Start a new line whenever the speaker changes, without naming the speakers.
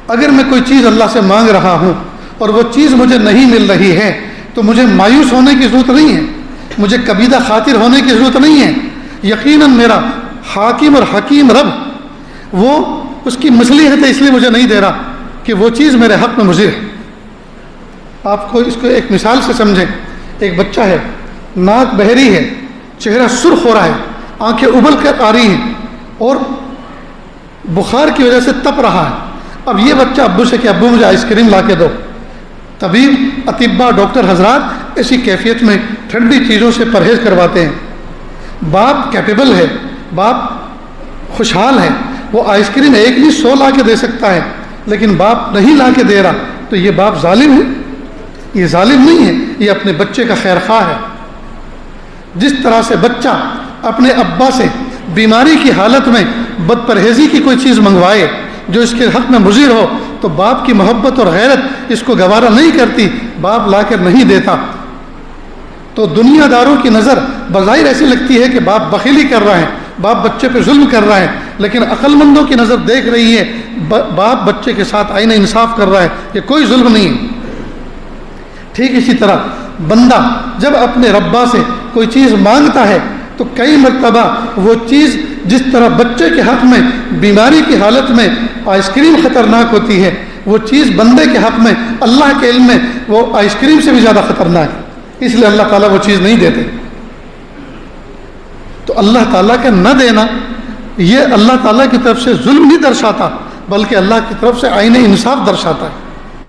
اگر میں کوئی چیز اللہ سے مانگ رہا ہوں اور وہ چیز مجھے نہیں مل رہی ہے تو مجھے مایوس ہونے کی ضرورت نہیں ہے، مجھے کبیدہ خاطر ہونے کی ضرورت نہیں ہے۔ یقیناً میرا حاکم اور حکیم رب وہ اس کی مصلحت ہے، اس لیے مجھے نہیں دے رہا کہ وہ چیز میرے حق میں مضر ہے۔ آپ کو اس کو ایک مثال سے سمجھیں۔ ایک بچہ ہے، ناک بہری ہے، چہرہ سرخ ہو رہا ہے، آنکھیں ابل کر آ رہی ہیں اور بخار کی وجہ سے تپ رہا ہے۔ اب یہ بچہ ابو سے کہ ابو مجھے آئس کریم لا کے دو۔ طبیب، اطباء، ڈاکٹر حضرات ایسی کیفیت میں ٹھنڈی چیزوں سے پرہیز کرواتے ہیں۔ باپ کیپیبل ہے، باپ خوشحال ہے، وہ آئس کریم ایک نہیں 100 لا کے دے سکتا ہے، لیکن باپ نہیں لا کے دے رہا تو یہ باپ ظالم ہے؟ یہ ظالم نہیں ہے، یہ اپنے بچے کا خیر خواہ ہے۔ جس طرح سے بچہ اپنے ابا سے بیماری کی حالت میں بد پرہیزی کی کوئی چیز منگوائے جو اس کے حق میں مضر ہو تو باپ کی محبت اور غیرت اس کو گوارا نہیں کرتی، باپ لا کر نہیں دیتا۔ تو دنیا داروں کی نظر بظاہر ایسی لگتی ہے کہ باپ بخیلی کر رہا ہے، باپ بچے پہ ظلم کر رہا ہے، لیکن عقل مندوں کی نظر دیکھ رہی ہے باپ بچے کے ساتھ آئینہ انصاف کر رہا ہے، یہ کوئی ظلم نہیں ہے۔ ٹھیک اسی طرح بندہ جب اپنے ربا سے کوئی چیز مانگتا ہے تو کئی مرتبہ وہ چیز جس طرح بچے کے حق میں بیماری کی حالت میں آئس کریم خطرناک ہوتی ہے، وہ چیز بندے کے حق میں اللہ کے علم میں وہ آئس کریم سے بھی زیادہ خطرناک ہے، اس لیے اللہ تعالیٰ وہ چیز نہیں دیتے۔ تو اللہ تعالیٰ کا نہ دینا یہ اللہ تعالیٰ کی طرف سے ظلم نہیں درشاتا، بلکہ اللہ کی طرف سے عین انصاف درشاتا ہے۔